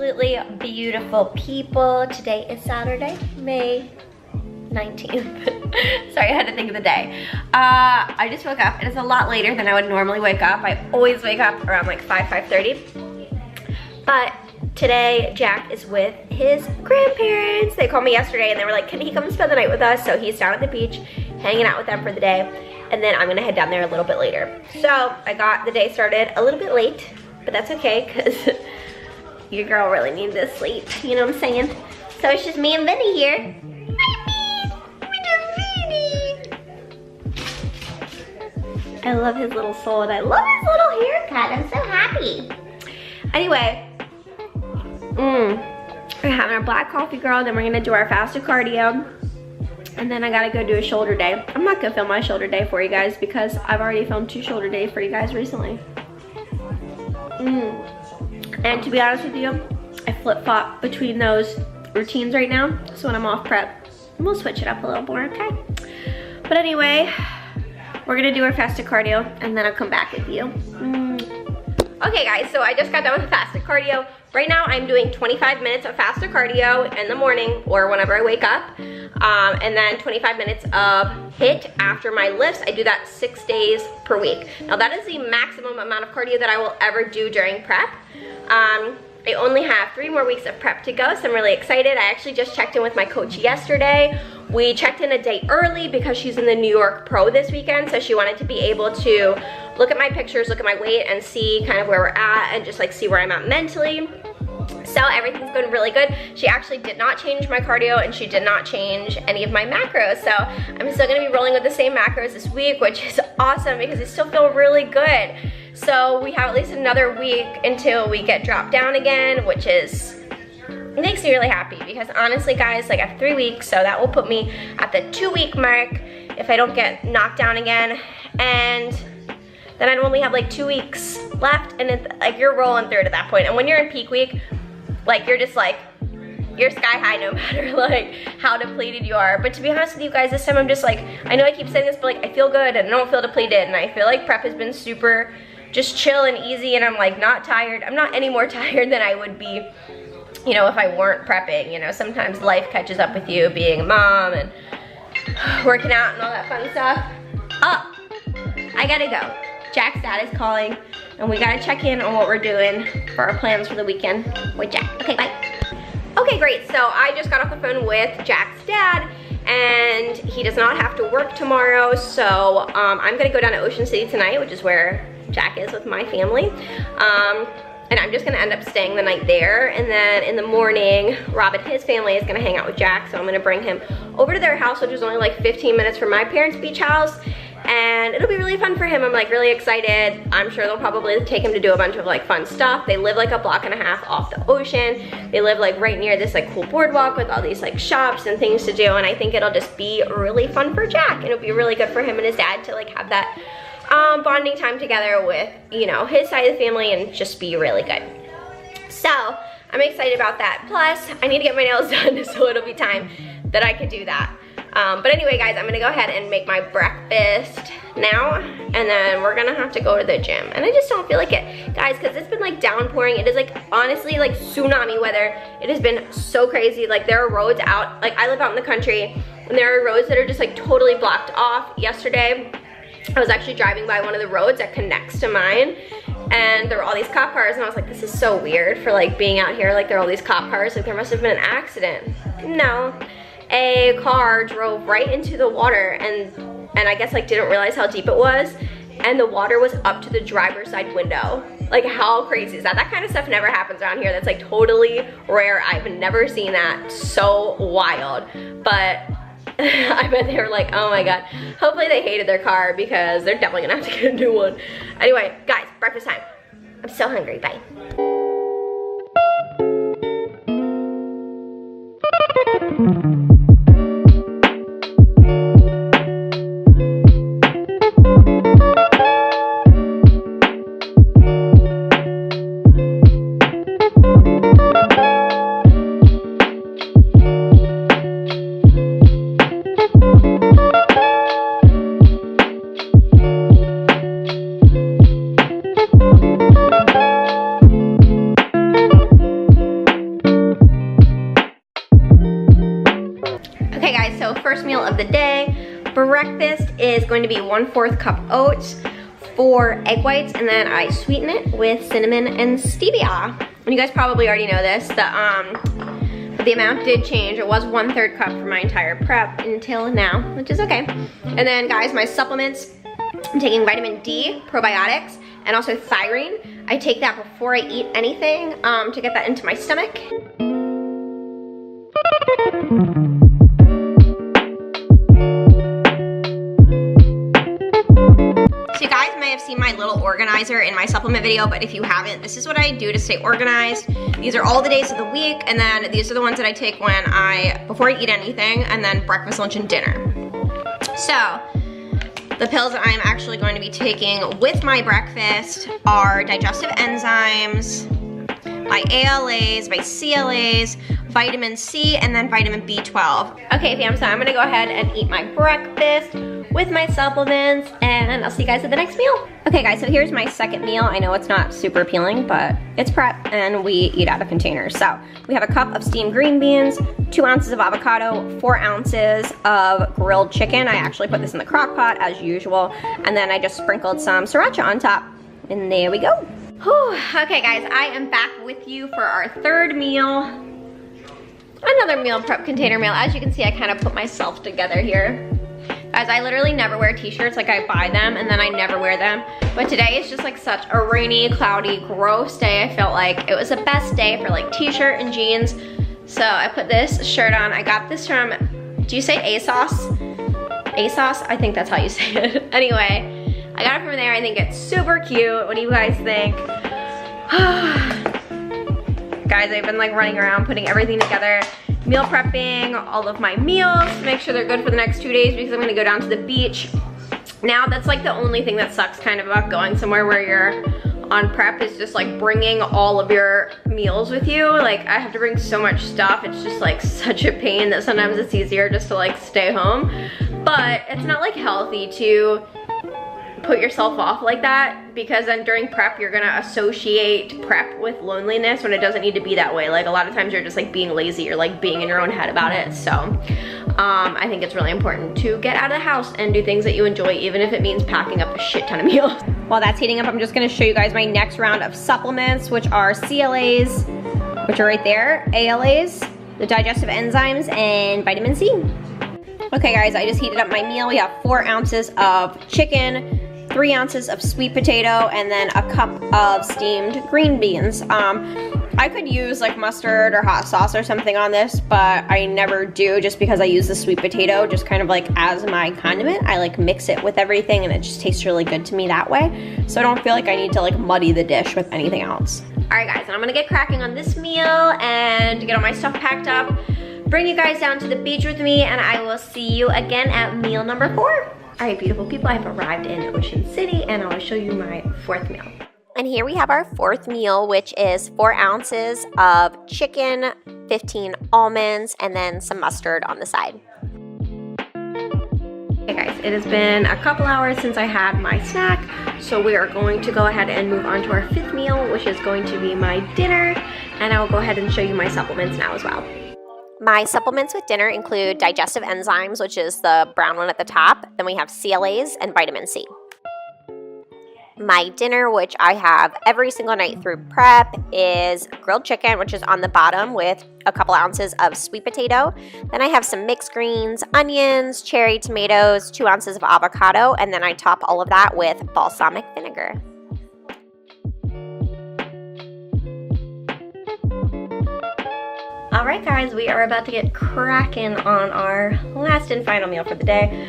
absolutely beautiful people. Today is Saturday, May 19th. Sorry, I had to think of the day. I just woke up. It is a lot later than I would normally wake up. I always wake up around like 5:30. But today, Jack is with his grandparents. They called me yesterday and they were like, can he come spend the night with us? So he's down at the beach, hanging out with them for the day. And then I'm gonna head down there a little bit later. So I got the day started a little bit late, but that's okay, because your girl really needs this sleep, you know what I'm saying? So it's just me and Vinny here. I love his little soul and I love his little haircut. I'm so happy. Anyway, we're having our black coffee, girl. Then we're gonna do our fasted cardio. And then I gotta go do a shoulder day. I'm not gonna film my shoulder day for you guys because I've already filmed 2 shoulder days for you guys recently. And to be honest with you, I flip-flop between those routines right now. So when I'm off prep, we'll switch it up a little more, okay? But anyway, we're gonna do our fasted cardio and then I'll come back with you. Okay guys, so I just got done with fasted cardio. Right now I'm doing 25 minutes of fasted cardio in the morning or whenever I wake up. And then 25 minutes of HIIT after my lifts. I do that 6 days per week. Now that is the maximum amount of cardio that I will ever do during prep. I only have 3 more weeks of prep to go, so I'm really excited. I actually just checked in with my coach yesterday. We checked in a day early because she's in the New York Pro this weekend, so she wanted to be able to look at my pictures, look at my weight, and see kind of where we're at and just like see where I'm at mentally. So everything's going really good. She actually did not change my cardio and she did not change any of my macros. So I'm still gonna be rolling with the same macros this week, which is awesome because I still feel really good. So we have at least another week until we get dropped down again, which is, it makes me really happy because honestly guys, like I have 3 weeks, so that will put me at the 2-week mark if I don't get knocked down again. And then I'd only have like 2 weeks left and it's like you're rolling through it at that point. And when you're in peak week, like you're just like, you're sky high no matter like how depleted you are. But to be honest with you guys, this time I'm just like, I know I keep saying this, but like I feel good and I don't feel depleted. And I feel like prep has been super just chill and easy and I'm like not tired. I'm not any more tired than I would be, you know, if I weren't prepping. You know, sometimes life catches up with you being a mom and working out and all that fun stuff. Oh, I gotta go. Jack's dad is calling and we gotta check in on what we're doing for our plans for the weekend with Jack. Okay, bye. Okay, great. So I just got off the phone with Jack's dad and he does not have to work tomorrow. So I'm gonna go down to Ocean City tonight, which is where Jack is with my family. And I'm just gonna end up staying the night there. And then in the morning, Rob and his family is gonna hang out with Jack. So I'm gonna bring him over to their house, which is only like 15 minutes from my parents' beach house. And it'll be really fun for him. I'm like really excited. I'm sure they'll probably take him to do a bunch of like fun stuff. They live like a block and a half off the ocean. They live like right near this like cool boardwalk with all these like shops and things to do. And I think it'll just be really fun for Jack. And it'll be really good for him and his dad to like have that bonding time together with, you know, his side of the family and just be really good. So I'm excited about that. Plus I need to get my nails done, so it'll be time that I can do that. But anyway guys, I'm gonna go ahead and make my breakfast now and then we're gonna have to go to the gym. And I just don't feel like it, guys, because it's been like downpouring. It is like honestly like tsunami weather. It has been so crazy. Like there are roads out, like I live out in the country and there are roads that are just like totally blocked off. Yesterday I was actually driving by one of the roads that connects to mine and there were all these cop cars and I was like, this is so weird for like being out here. Like there are all these cop cars, like there must have been an accident. No. A car drove right into the water and I guess like didn't realize how deep it was and the water was up to the driver's side window. Like how crazy is that? That kind of stuff never happens around here. That's like totally rare. I've never seen that. So wild. But I bet they were like, oh my god. Hopefully they hated their car because they're definitely gonna have to get a new one. Anyway, guys, breakfast time. I'm so hungry. Bye. meal of the day. Breakfast is going to be 1/4 cup oats, 4 egg whites, and then I sweeten it with cinnamon and stevia. And you guys probably already know this, but the amount did change. It was 1/3 cup for my entire prep until now, which is okay. And then guys, my supplements, I'm taking vitamin D, probiotics, and also thyroid. I take that before I eat anything to get that into my stomach. So you guys may have seen my little organizer in my supplement video, but if you haven't, this is what I do to stay organized. These are all the days of the week, and then these are the ones that I take before I eat anything, and then breakfast, lunch, and dinner. So, the pills that I'm actually going to be taking with my breakfast are digestive enzymes, my ALAs, my CLAs, vitamin C, and then vitamin B12. Okay fam, so I'm gonna go ahead and eat my breakfast with my supplements, and I'll see you guys at the next meal. Okay guys, so here's my second meal. I know it's not super appealing, but it's prep and we eat out of containers. So we have a cup of steamed green beans, 2 ounces of avocado, 4 ounces of grilled chicken. I actually put this in the crock pot as usual, and then I just sprinkled some sriracha on top, and there we go. Whew. Okay guys, I am back with you for our third meal. Another meal prep container meal. As you can see, I kind of put myself together here. Guys, I literally never wear t-shirts. Like, I buy them and then I never wear them. But today is just like such a rainy, cloudy, gross day. I felt like it was the best day for like t-shirt and jeans. So I put this shirt on. I got this from, do you say ASOS? ASOS? I think that's how you say it. Anyway, I got it from there. I think it's super cute. What do you guys think? Guys, I've been like running around putting everything together, meal prepping all of my meals to make sure they're good for the next 2 days because I'm gonna go down to the beach. Now that's like the only thing that sucks kind of about going somewhere where you're on prep is just like bringing all of your meals with you. Like, I have to bring so much stuff. It's just like such a pain that sometimes it's easier just to like stay home. But it's not like healthy to put yourself off like that, because then during prep you're gonna associate prep with loneliness when it doesn't need to be that way. Like, a lot of times you're just like being lazy or like being in your own head about it. So I think it's really important to get out of the house and do things that you enjoy, even if it means packing up a shit ton of meals. While that's heating up, I'm just gonna show you guys my next round of supplements, which are CLAs, which are right there, ALAs, the digestive enzymes, and vitamin C. Okay guys, I just heated up my meal. We have 4 ounces of chicken, 3 ounces of sweet potato, and then a cup of steamed green beans. I could use like mustard or hot sauce or something on this, but I never do, just because I use the sweet potato just kind of like as my condiment. I like mix it with everything and it just tastes really good to me that way. So I don't feel like I need to like muddy the dish with anything else. All right guys, and I'm gonna get cracking on this meal and get all my stuff packed up, bring you guys down to the beach with me, and I will see you again at meal number 4. All right, beautiful people, I've arrived in Ocean City, and I'll show you my 4th meal. And here we have our 4th meal, which is 4 ounces of chicken, 15 almonds, and then some mustard on the side. Hey guys, it has been a couple hours since I had my snack, so we are going to go ahead and move on to our 5th meal, which is going to be my dinner, and I will go ahead and show you my supplements now as well. My supplements with dinner include digestive enzymes, which is the brown one at the top. Then we have CLAs and vitamin C. My dinner, which I have every single night through prep, is grilled chicken, which is on the bottom with a couple ounces of sweet potato. Then I have some mixed greens, onions, cherry tomatoes, 2 ounces of avocado, and then I top all of that with balsamic vinegar. All right guys, we are about to get cracking on our last and final meal for the day.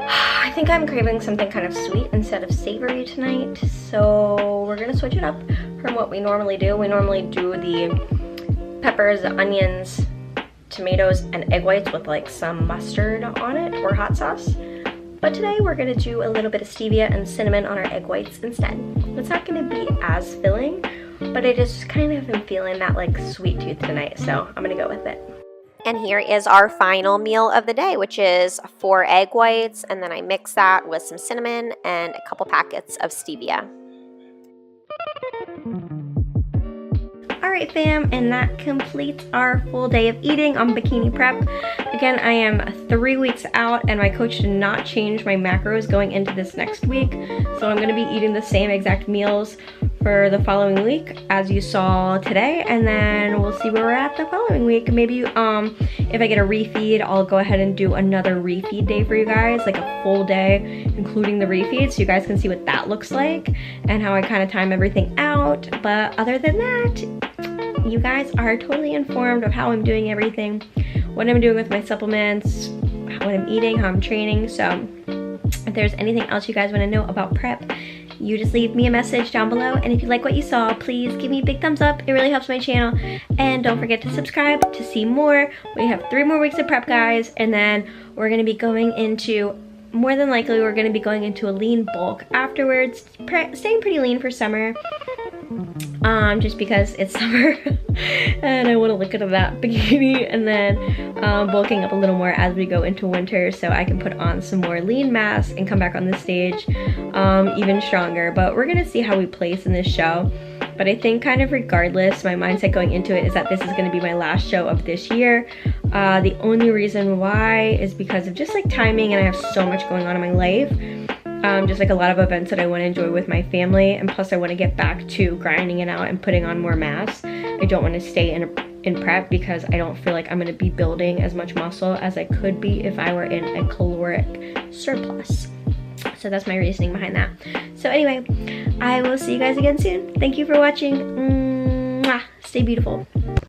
I think I'm craving something kind of sweet instead of savory tonight, so we're gonna switch it up from what we normally do. We normally do the peppers, onions, tomatoes, and egg whites with like some mustard on it or hot sauce. But today we're gonna do a little bit of stevia and cinnamon on our egg whites instead. It's not gonna be as filling, but I just kind of am feeling that like sweet tooth tonight, so I'm gonna go with it. And here is our final meal of the day, which is 4 egg whites, and then I mix that with some cinnamon and a couple packets of stevia. right, fam, and that completes our full day of eating on Bikini Prep. Again, I am 3 weeks out, and my coach did not change my macros going into this next week, so I'm gonna be eating the same exact meals for the following week as you saw today, and then we'll see where we're at the following week. Maybe if I get a refeed, I'll go ahead and do another refeed day for you guys, like a full day including the refeed, so you guys can see what that looks like and how I kind of time everything out. But other than that, you guys are totally informed of how I'm doing everything, what I'm doing with my supplements, what I'm eating, how I'm training. So if there's anything else you guys want to know about prep, you just leave me a message down below. And if you like what you saw, please give me a big thumbs up. It really helps my channel. And don't forget to subscribe to see more. We have 3 more weeks of prep, guys, and then we're going to be going into, more than likely, we're going to be going into a lean bulk afterwards, staying pretty lean for summer, just because it's summer and I want to look at that bikini, and then bulking up a little more as we go into winter so I can put on some more lean mass and come back on the stage even stronger. But we're gonna see how we place in this show. But I think kind of regardless, my mindset going into it is that this is going to be my last show of this year. The only reason why is because of just like timing, and I have so much going on in my life. Just like a lot of events that I want to enjoy with my family, and plus I want to get back to grinding it out and putting on more mass. I don't want to stay in prep because I don't feel like I'm going to be building as much muscle as I could be if I were in a caloric surplus. So that's my reasoning behind that. So anyway, I will see you guys again soon. Thank you for watching. Mwah. Stay beautiful.